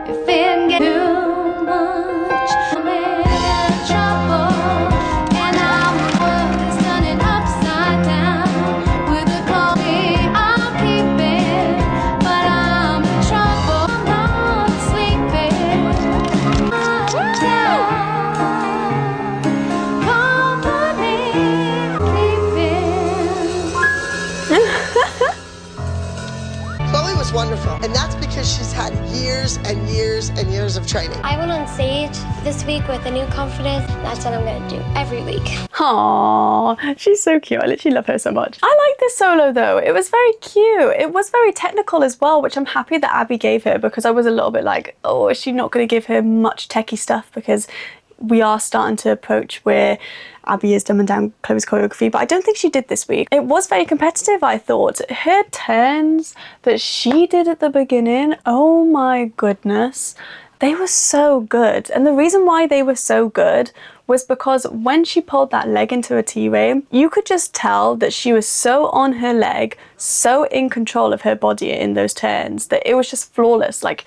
If it gets too much, I'm in trouble. And I'm worth turning upside down. With the coffee I'm keeping, but I'm in trouble. I'm not sleeping. I'm down. Chloe was wonderful, and that's because she's had years and years and years of training. I went on stage this week with a new confidence. That's what I'm going to do every week. Aww, she's so cute. I literally love her so much. I like this solo though. It was very cute. It was very technical as well, which I'm happy that Abby gave her, because I was a little bit like, oh, is she not going to give her much techie stuff? Because we are starting to approach where Abby is dumbing down Chloe's choreography, but I don't think she did this week. It was very competitive, I thought. Her turns that she did at the beginning, oh my goodness, they were so good. And the reason why they were so good was because when she pulled that leg into a T-ray, you could just tell that she was so on her leg, so in control of her body in those turns, that it was just flawless. Like,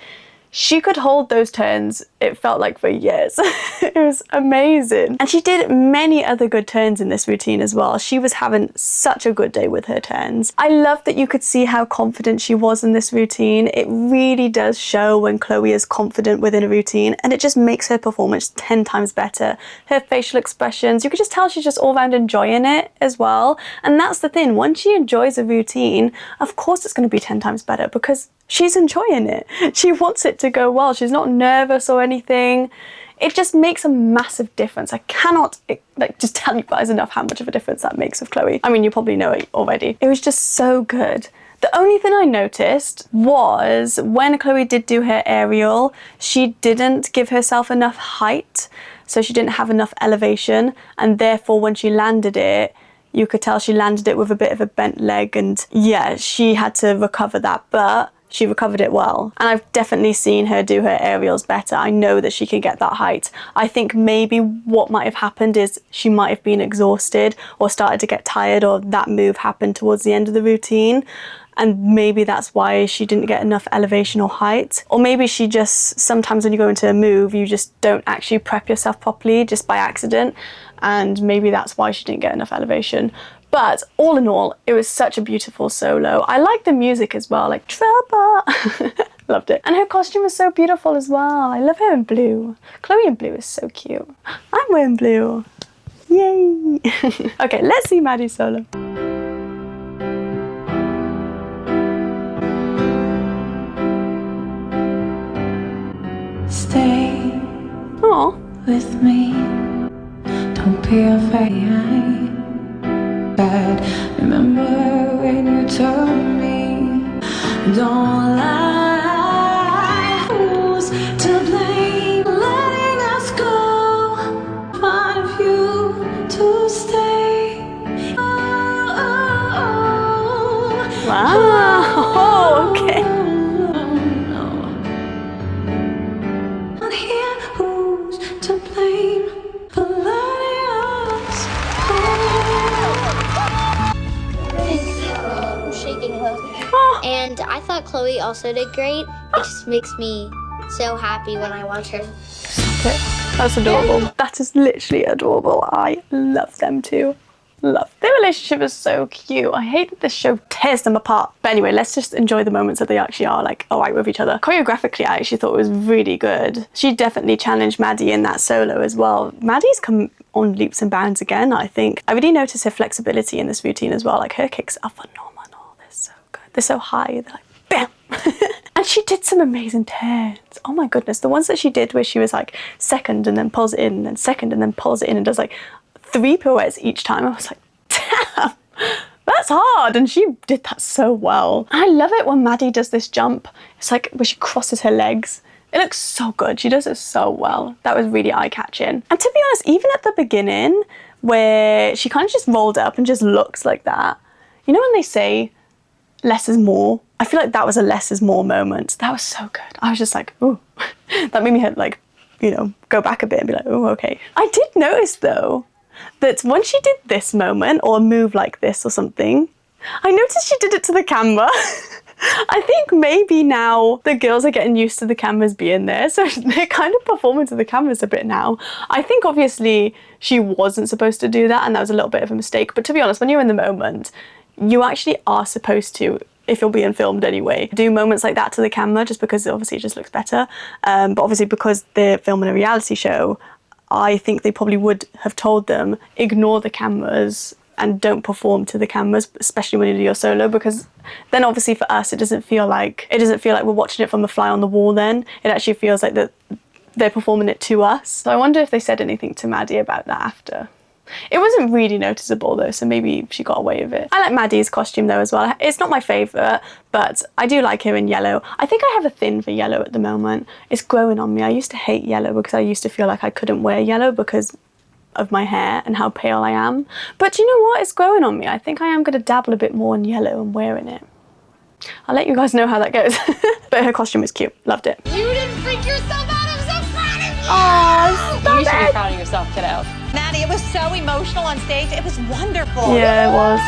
she could hold those turns, it felt like, for years. It was amazing. And she did many other good turns in this routine as well. She was having such a good day with her turns. I love that you could see how confident she was in this routine. It really does show when Chloe is confident within a routine, and it just makes her performance 10 times better. Her facial expressions, you could just tell she's just all around enjoying it as well. And that's the thing, once she enjoys a routine, of course it's going to be 10 times better, because she's enjoying it. She wants it to go well. She's not nervous or anything. It just makes a massive difference. I cannot just tell you guys enough how much of a difference that makes with Chloe. I mean, you probably know it already. It was just so good. The only thing I noticed was when Chloe did do her aerial, she didn't give herself enough height. So she didn't have enough elevation. And therefore, when she landed it, you could tell she landed it with a bit of a bent leg, and yeah, she had to recover that. But she recovered it well. And I've definitely seen her do her aerials better. I know that she can get that height. I think maybe what might have happened is she might have been exhausted or started to get tired, or that move happened towards the end of the routine. And maybe that's why she didn't get enough elevation or height. Or maybe she just, sometimes when you go into a move, you just don't actually prep yourself properly just by accident. And maybe that's why she didn't get enough elevation. But all in all, it was such a beautiful solo. I like the music as well, like Trouble. Loved it. And her costume was so beautiful as well. I love her in blue. Chloe in blue is so cute. I'm wearing blue. Yay. Okay, let's see Maddie's solo. Stay Aww. with me. Don't be afraid. But remember when you told me, don't lie. Who's to blame? Letting us go. Fine of you to stay. Wow. Okay. Who's to blame for letting us I'm shaking her. And I thought Chloe also did great. It just makes me so happy when I watch her. Okay. That's adorable. That is literally adorable. I love them too. Love. Their relationship is so cute. I hate that this show tears them apart. But anyway, let's just enjoy the moments that they actually are like alright with each other. Choreographically, I actually thought it was really good. She definitely challenged Maddie in that solo as well. Maddie's come on leaps and bounds again, I think. I really noticed her flexibility in this routine as well. Like her kicks are phenomenal. They're so good. They're so high. They're like, bam! And she did some amazing turns. Oh my goodness. The ones that she did where she was like second and then pulls it in and then second and then pulls it in and does like 3 pirouettes each time. I was like, damn, that's hard. And she did that so well. I love it when Maddie does this jump. It's like where she crosses her legs. It looks so good. She does it so well. That was really eye-catching. And to be honest, even at the beginning where she kind of just rolled up and just looks like that, you know when they say less is more? I feel like that was a less is more moment. That was so good. I was just like, ooh. That made me like, you know, go back a bit and be like, oh, okay. I did notice though, that when she did this moment or a move like this or something, I noticed she did it to the camera. I think maybe now the girls are getting used to the cameras being there, so they're kind of performing to the cameras a bit now. I think obviously she wasn't supposed to do that and that was a little bit of a mistake, but to be honest, when you're in the moment, you actually are supposed to, if you're being filmed anyway, do moments like that to the camera just because obviously it just looks better. But obviously because they're filming a reality show, I think they probably would have told them, ignore the cameras and don't perform to the cameras, especially when you do your solo, because then obviously for us, it doesn't feel like we're watching it from a fly on the wall then. It actually feels like that they're performing it to us. So I wonder if they said anything to Maddie about that after. It wasn't really noticeable though, so maybe she got away with it. I like Maddie's costume though as well. It's not my favourite, but I do like her in yellow. I think I have a thing for yellow at the moment. It's growing on me. I used to hate yellow because I used to feel like I couldn't wear yellow because of my hair and how pale I am. But you know what? It's growing on me. I think I am going to dabble a bit more in yellow and wearing it. I'll let you guys know how that goes. But her costume is cute. Loved it. You didn't freak yourself out. I'm so proud of you. Oh, stop You should it. be proud of yourself, kiddo. Maddie, it was so emotional on stage. It was wonderful. Yeah, it was.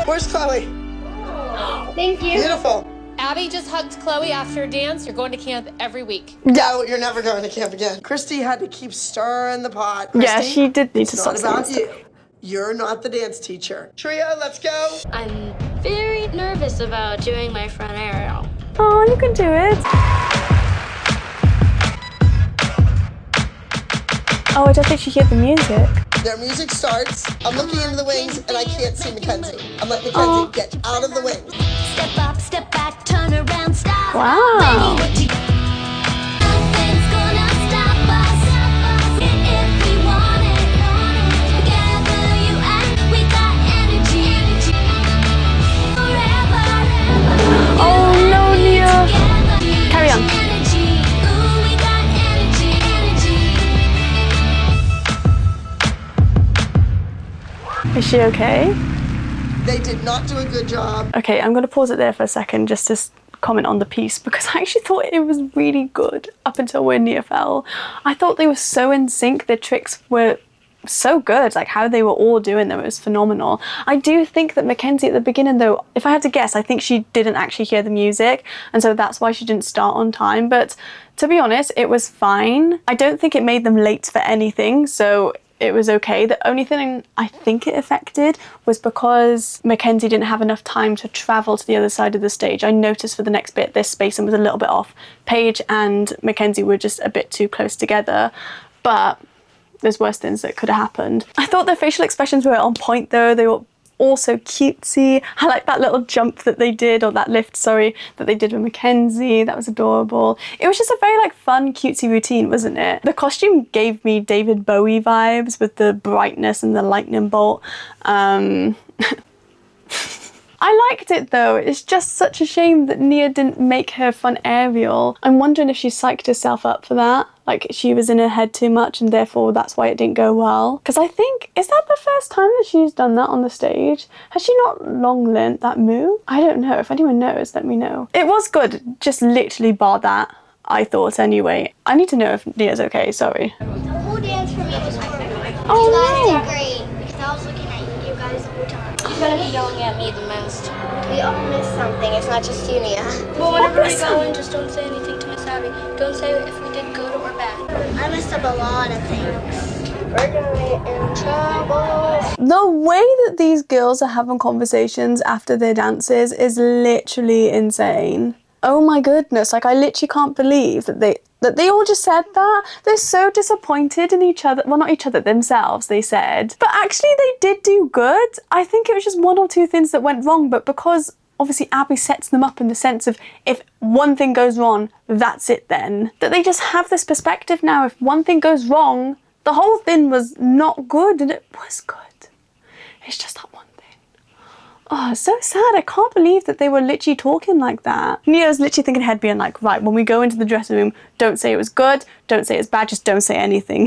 Where's Chloe? Thank you. Beautiful. Abby just hugged Chloe after a dance. You're going to camp every week. No, you're never going to camp again. Christy had to keep stirring the pot. Christy, Yeah, she did need to it's stop not saying about you. You're not the dance teacher. Tria, let's go. I'm very nervous about doing my front aerial. Oh, you can do it. Oh, I don't think she heard the music. Their music starts. I'm looking into the wings and I can't see Mackenzie. I'm like, Mackenzie, get out of the wings. Step up, step back, turn around, stop. Wow. Nothing's gonna stop us if we want it. Together, you and we got energy. Forever. Oh no, Nia. Carry on. Energy. Ooh, we got energy, energy. Is she okay? They did not do a good job. Okay, I'm going to pause it there for a second just to comment on the piece because I actually thought it was really good up until where Nia fell. I thought they were so in sync. Their tricks were so good, like how they were all doing them, it was phenomenal. I do think that Mackenzie at the beginning though, if I had to guess, I think she didn't actually hear the music and so that's why she didn't start on time, but to be honest, it was fine. I don't think it made them late for anything, so it was okay. The only thing I think it affected was because Mackenzie didn't have enough time to travel to the other side of the stage. I noticed for the next bit their spacing was a little bit off. Paige and Mackenzie were just a bit too close together, but there's worse things that could have happened. I thought their facial expressions were on point though. They were also cutesy. I like that little jump that they did, or that lift, sorry, that they did with Mackenzie. That was adorable. It was just a very like fun, cutesy routine, wasn't it? The costume gave me David Bowie vibes with the brightness and the lightning bolt. I liked it though. It's just such a shame that Nia didn't make her fun aerial. I'm wondering if she psyched herself up for that. Like she was in her head too much and therefore that's why it didn't go well. Because I think, is that the first time that she's done that on the stage? Has she not long learnt that move? I don't know. If anyone knows, let me know. It was good, just literally bar that, I thought anyway. I need to know if Nia's okay, sorry. The whole dance for me was horrible. Oh, you guys no. did great because I was looking at you guys the whole time. You're gonna be yelling at me the most. We all missed something. It's not just you, Nia. Well, whenever we go in, just don't say anything to Miss Abby. Don't say if we did good or bad. I messed up a lot of things. We're gonna be in trouble. The way that these girls are having conversations after their dances is literally insane. Oh my goodness, like I literally can't believe that they all just said that. They're so disappointed in each other. Well, not each other, themselves, they said. But actually they did do good. I think it was just one or two things that went wrong, but because obviously Abby sets them up in the sense of if one thing goes wrong, that's it then. That they just have this perspective now. If one thing goes wrong, the whole thing was not good and it was good. It's just that one thing. Oh, it's so sad. I can't believe that they were literally talking like that. Nia was literally thinking ahead, being like, right, when we go into the dressing room, don't say it was good, don't say it's bad, just don't say anything.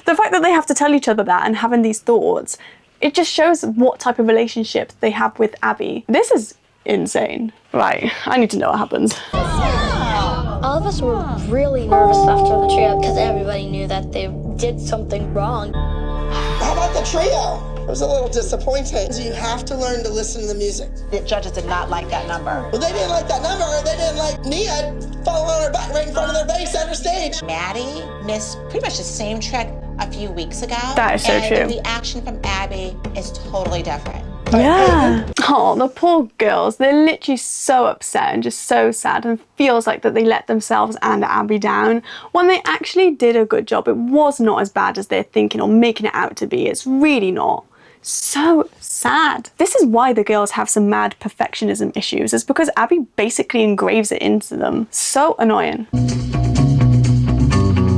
The fact that they have to tell each other that and having these thoughts, it just shows what type of relationship they have with Abby. This is insane. Right, I need to know what happens. All of us were really nervous after the trio because everybody knew that they did something wrong. How about the trio? It was a little disappointing. You have to learn to listen to the music. The judges did not like that number. Well, they didn't like that number. They didn't like Nia falling on her back right in front of their base center stage. Maddie missed pretty much the same trick a few weeks ago. That is so true. And the reaction from Abby is totally different. Yeah. Oh, the poor girls. They're literally so upset and just so sad and feels like that they let themselves and Abby down when they actually did a good job. It was not as bad as they're thinking or making it out to be. It's really not. So sad. This is why the girls have some mad perfectionism issues. It's because Abby basically engraves it into them. So annoying.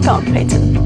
Come on, Payton.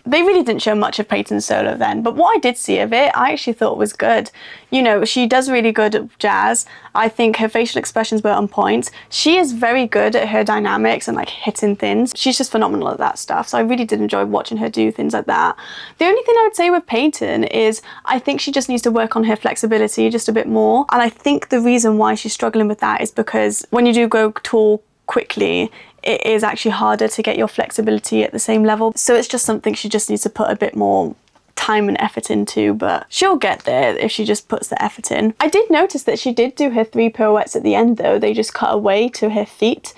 They really didn't show much of Payton's solo then, but what I did see of it, I actually thought was good. You know, she does really good at jazz. I think her facial expressions were on point. She is very good at her dynamics and like hitting things. She's just phenomenal at that stuff. So I really did enjoy watching her do things like that. The only thing I would say with Payton is I think she just needs to work on her flexibility just a bit more. And I think the reason why she's struggling with that is because when you do go tall quickly, it is actually harder to get your flexibility at the same level. So it's just something she just needs to put a bit more time and effort into, but she'll get there if she just puts the effort in. I did notice that she did do her 3 pirouettes at the end though. They just cut away to her feet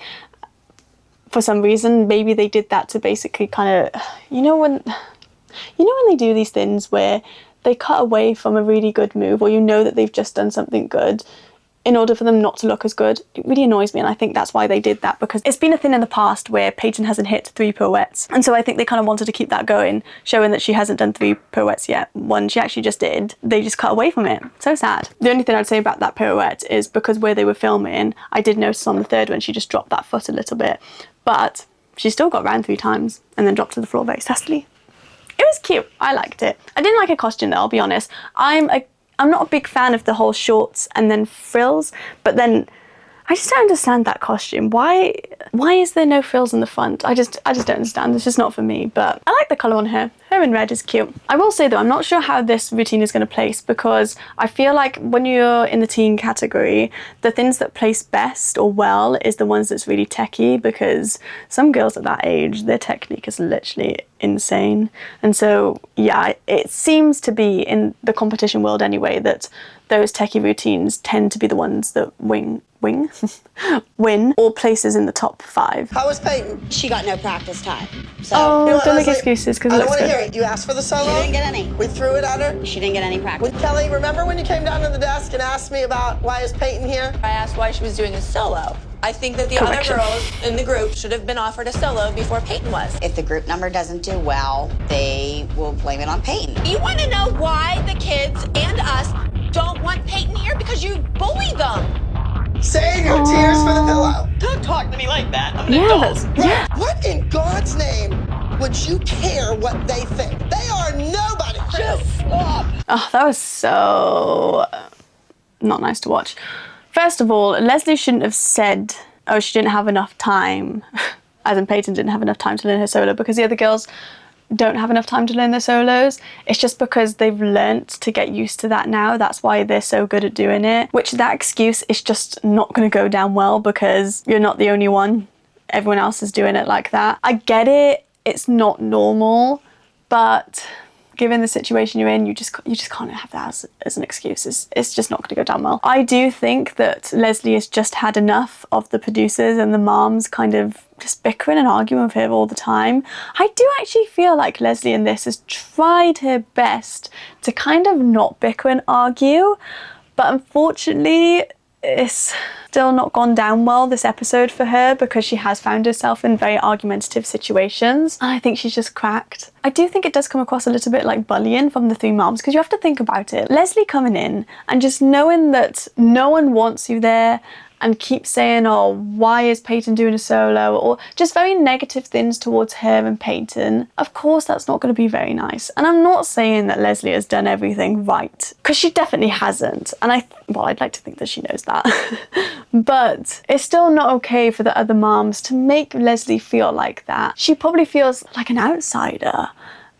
for some reason. Maybe they did that to basically kind of, you know when they do these things where they cut away from a really good move, or you know that they've just done something good, in order for them not to look as good. It really annoys me, and I think that's why they did that, because it's been a thing in the past where Payton hasn't hit 3 pirouettes, and so I think they kind of wanted to keep that going, showing that she hasn't done 3 pirouettes yet. One she actually just did. They just cut away from it. So sad. The only thing I'd say about that pirouette is because where they were filming, I did notice on the third one she just dropped that foot a little bit, but she still got round 3 times and then dropped to the floor very sassily. It was cute. I liked it. I didn't like her costume though, I'll be honest. I'm not a big fan of the whole shorts and then frills, but then I just don't understand that costume. Why is there no frills in the front? I just don't understand. It's just not for me, but I like the colour on her. Her in red is cute. I will say though, I'm not sure how this routine is going to place, because I feel like when you're in the teen category, the things that place best or well is the ones that's really techie, because some girls at that age, their technique is literally insane. And so yeah, it seems to be in the competition world anyway that those techie routines tend to be the ones that win or places in the top 5. How was Payton? She got no practice time. So Don't make excuses, because I it don't looks want to good. hear it. You asked for the solo? She didn't get any. We threw it at her? She didn't get any practice. Kelly, remember when you came down to the desk and asked me about why is Payton here? I asked why she was doing a solo. I think that the Correction. other girls in the group should have been offered a solo before Payton was. If the group number doesn't do well, they will blame it on Payton. You want to know why the kids and us don't want Payton here? Because you bully them. Save your tears for the pillow. Don't talk to me like that. I'm an Yeah, adult. yeah. What in God's name would you care what they think? They are nobody. Just stop. Oh, that was so not nice to watch. First of all, Leslie shouldn't have said, oh, she didn't have enough time, as in Payton didn't have enough time to learn her solo, because the other girls don't have enough time to learn their solos. It's just because they've learnt to get used to that now. That's why they're so good at doing it, which that excuse is just not going to go down well, because you're not the only one. Everyone else is doing it like that. I get it. It's not normal, but given the situation you're in, you just can't have that as an excuse. It's just not going to go down well. I do think that Leslie has just had enough of the producers and the moms kind of just bickering and arguing with her all the time. I do actually feel like Leslie in this has tried her best to kind of not bicker and argue, but unfortunately it's still not gone down well this episode for her, because she has found herself in very argumentative situations, and I think she's just cracked. I do think it does come across a little bit like bullying from the 3 moms, because you have to think about it. Leslie coming in and just knowing that no one wants you there, and keep saying, oh, why is Payton doing a solo? Or just very negative things towards her and Payton. Of course, that's not going to be very nice. And I'm not saying that Leslie has done everything right, because she definitely hasn't. And I'd like to think that she knows that. But it's still not okay for the other moms to make Leslie feel like that. She probably feels like an outsider,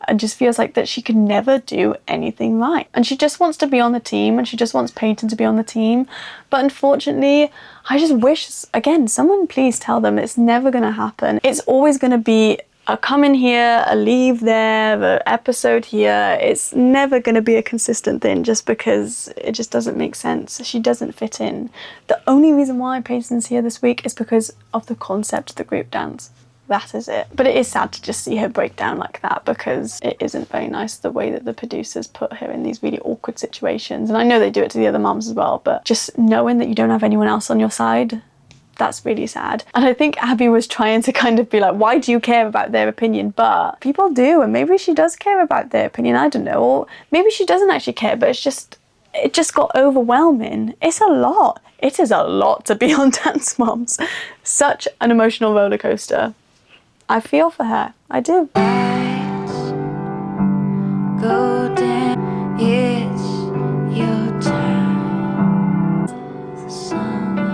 and just feels like that she could never do anything right. And she just wants to be on the team, and she just wants Payton to be on the team. But unfortunately, I just wish, again, someone please tell them it's never gonna happen. It's always gonna be a come in here, a leave there, an episode here. It's never gonna be a consistent thing, just because it just doesn't make sense. She doesn't fit in. The only reason why Payton's here this week is because of the concept of the group dance. That is it. But it is sad to just see her break down like that, because it isn't very nice the way that the producers put her in these really awkward situations. And I know they do it to the other moms as well, but just knowing that you don't have anyone else on your side, that's really sad. And I think Abby was trying to kind of be like, why do you care about their opinion? But people do, and maybe she does care about their opinion, I don't know. Or maybe she doesn't actually care, but it just got overwhelming. It's a lot. It is a lot to be on Dance Moms. Such an emotional roller coaster. I feel for her. I do. Go down, it's your time. The summer.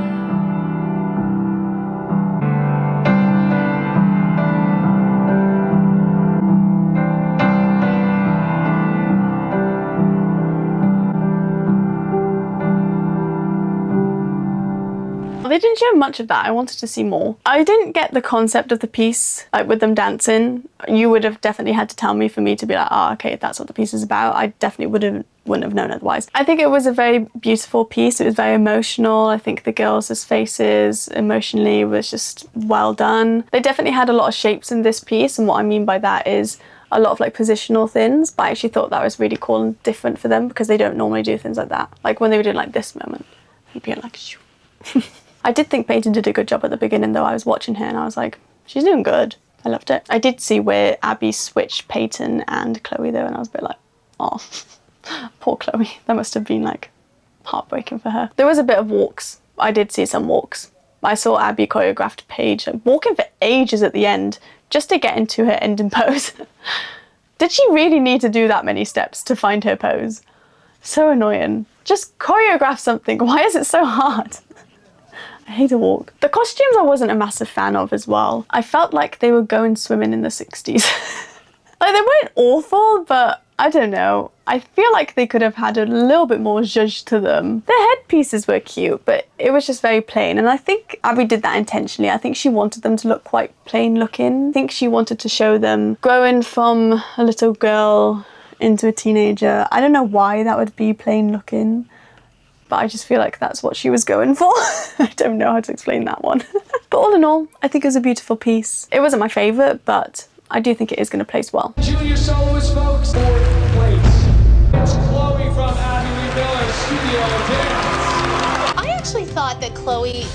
They didn't show much of that. I wanted to see more. I didn't get the concept of the piece, like with them dancing. You would have definitely had to tell me for me to be like, oh, okay, that's what the piece is about. I definitely wouldn't have known otherwise. I think it was a very beautiful piece. It was very emotional. I think the girls' faces emotionally was just well done. They definitely had a lot of shapes in this piece, and what I mean by that is a lot of like positional things, but I actually thought that was really cool and different for them, because they don't normally do things like that. Like when they were doing like this moment, it'd be like shoo. I did think Payton did a good job at the beginning though. I was watching her and I was like, she's doing good. I loved it. I did see where Abby switched Payton and Chloe though, and I was a bit like, oh, poor Chloe. That must have been like heartbreaking for her. There was a bit of walks. I did see some walks. I saw Abby choreographed Paige like, walking for ages at the end just to get into her ending pose. Did she really need to do that many steps to find her pose? So annoying. Just choreograph something. Why is it so hard? I hate to walk. The costumes I wasn't a massive fan of as well. I felt like they were going swimming in the 60s. Like, they weren't awful, but I don't know. I feel like they could have had a little bit more zhuzh to them. The headpieces were cute, but it was just very plain. And I think Abby did that intentionally. I think she wanted them to look quite plain looking. I think she wanted to show them growing from a little girl into a teenager. I don't know why that would be plain looking, but I just feel like that's what she was going for. I don't know how to explain that one. But all in all, I think it was a beautiful piece. It wasn't my favourite, but I do think it is going to place well. Junior soloist, folks, 4th place. It's Chloe from Abby Miller Studio Dance. I actually thought that Chloe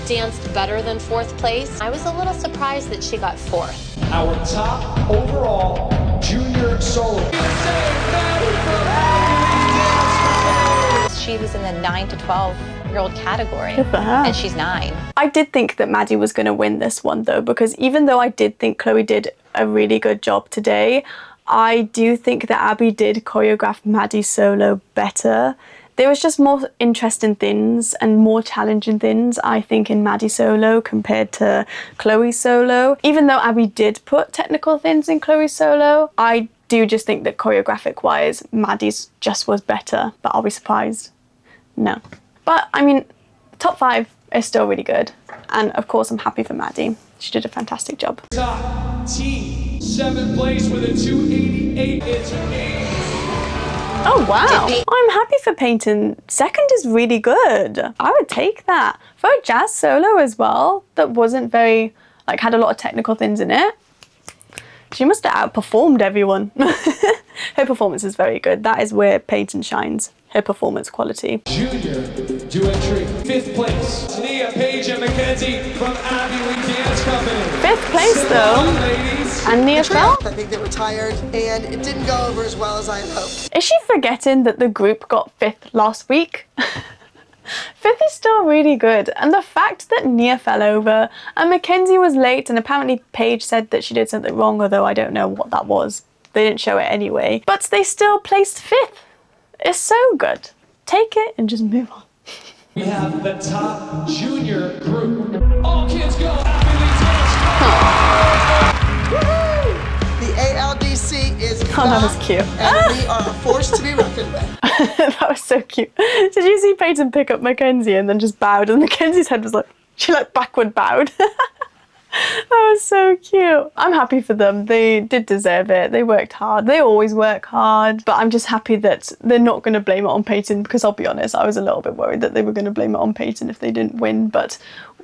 danced better than 4th place. I was a little surprised that she got 4th. Our top overall junior soloist. She was in the 9 to 12-year-old category, Good for her. and she's 9. I did think that Maddie was going to win this one though, because even though I did think Chloe did a really good job today, I do think that Abby did choreograph Maddie's solo better. There was just more interesting things and more challenging things, I think, in Maddie's solo compared to Chloe's solo. Even though Abby did put technical things in Chloe's solo, I do just think that choreographic-wise, Maddie's just was better. But I'll be surprised. No. But, I mean, top 5 is still really good. And, of course, I'm happy for Maddie. She did a fantastic job. Top team, 7th place with a 288. It's me. Oh, wow. I'm happy for Payton. 2nd is really good. I would take that. For a jazz solo as well, that wasn't very, like, had a lot of technical things in it. She must have outperformed everyone. Her performance is very good. That is where Payton shines. Her performance quality. Junior duetry, 5th place. Nia, Paige, and Mackenzie from Abbey Dance Company. 5th place though. Ladies. And Nia fell? I think they were tired, and it didn't go over as well as I had hoped. Is she forgetting that the group got 5th last week? 5th is still really good, and the fact that Nia fell over and Mackenzie was late, and apparently Paige said that she did something wrong, although I don't know what that was. They didn't show it anyway. But they still placed 5th. It's so good. Take it and just move on. We have the top junior group. All kids go, Abbey Dance. The ALDC is Oh, that was cute. and we are a force to be reckoned with. That was so cute. Did you see Payton pick up Mackenzie and then just bowed, and Mackenzie's head was like, she like backward bowed. That was so cute. I'm happy for them. They did deserve it. They worked hard. They always work hard. But I'm just happy that they're not going to blame it on Payton, because I'll be honest, I was a little bit worried that they were going to blame it on Payton if they didn't win. But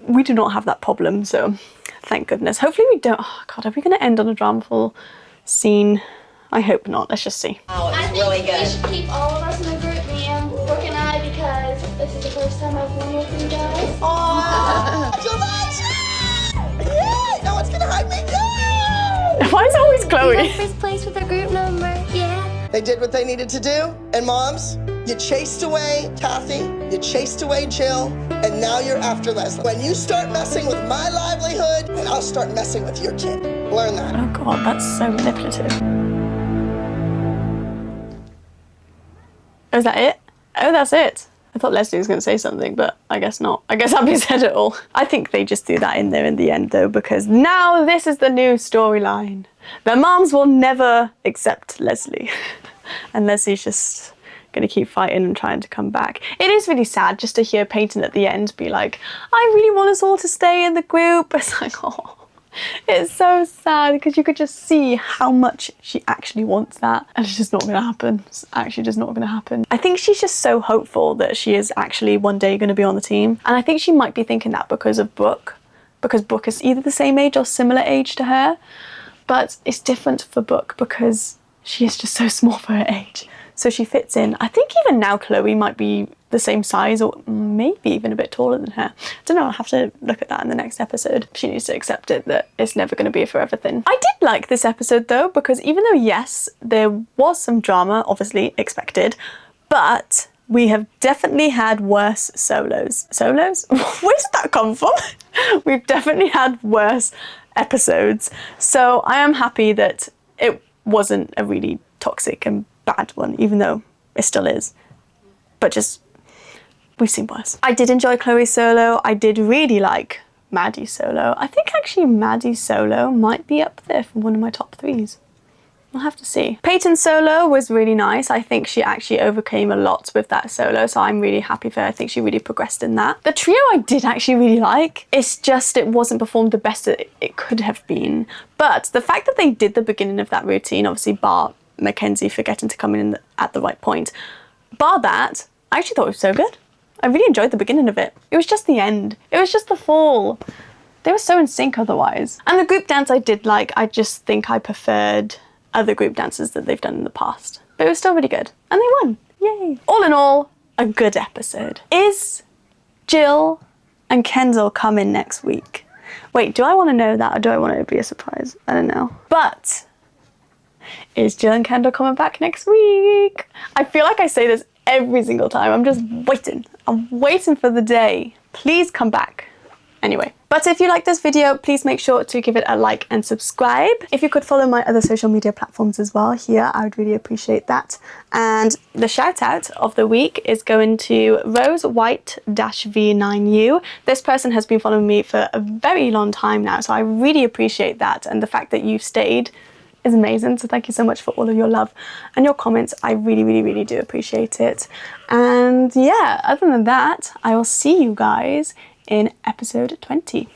we do not have that problem, so thank goodness. Hopefully we don't. Oh God, are we going to end on a dramaful scene? I hope not. Let's just see. Oh, it was really good. We should keep all of us in the group, me and Brooke and I, because this is the first time I've won with you guys. Oh, congratulations! Yeah, no one's gonna hide me. Yeah! Why is it always We Chloe? got first place with our group number. Yeah. They did what they needed to do, and moms, you chased away Kathy, you chased away Jill, and now you're after Leslie. When you start messing with my livelihood, then I'll start messing with your kid. Learn that. Oh God, that's so manipulative. Oh, is that it? Oh, that's it. I thought Leslie was going to say something, but I guess not. I guess Abby said it all. I think they just threw that in there in the end, though, because now this is the new storyline. The moms will never accept Leslie. And Leslie's just going to keep fighting and trying to come back. It is really sad just to hear Payton at the end be like, I really want us all to stay in the group. It's like, oh. It's so sad, because you could just see how much she actually wants that, and it's just not going to happen. It's actually just not going to happen. I think she's just so hopeful that she is actually one day going to be on the team, and I think she might be thinking that because of Brooke, because Brooke is either the same age or similar age to her, but it's different for Brooke because she is just so small for her age. So she fits in. I think even now Chloe might be the same size, or maybe even a bit taller than her. I don't know, I'll have to look at that in the next episode. She needs to accept it, that it's never going to be a forever thing. I did like this episode though, because even though yes, there was some drama, obviously expected, but we have definitely had worse solos. Solos? Where did that come from? We've definitely had worse episodes. So I am happy that it wasn't a really toxic and bad one, even though it still is. But just, we've seen worse. I did enjoy Chloe's solo. I did really like Maddie's solo. I think actually Maddie's solo might be up there for one of my top 3s. We'll have to see. Payton's solo was really nice. I think she actually overcame a lot with that solo, so I'm really happy for her. I think she really progressed in that. The trio I did actually really like. It's just it wasn't performed the best that it could have been. But the fact that they did the beginning of that routine, obviously bar Mackenzie forgetting to come in at the right point, bar that, I actually thought it was so good. I really enjoyed the beginning of it. It was just the end. It was just the fall. They were so in sync otherwise. And the group dance I did like. I just think I preferred other group dances that they've done in the past. But it was still really good. And they won. Yay. All in all, a good episode. Is Jill and Kendall coming next week? Wait, do I want to know that or do I want it to be a surprise? I don't know. But is Jill and Kendall coming back next week? I feel like I say this every single time. I'm just waiting. I'm waiting for the day. Please come back. Anyway, but if you like this video, please make sure to give it a like and subscribe. If you could follow my other social media platforms as well here, I would really appreciate that. And the shout out of the week is going to Rose White-V9U. This person has been following me for a very long time now, so I really appreciate that. And the fact that you've stayed is amazing. So thank you so much for all of your love and your comments. I really, really, really do appreciate it. And yeah, other than that, I will see you guys in episode 20.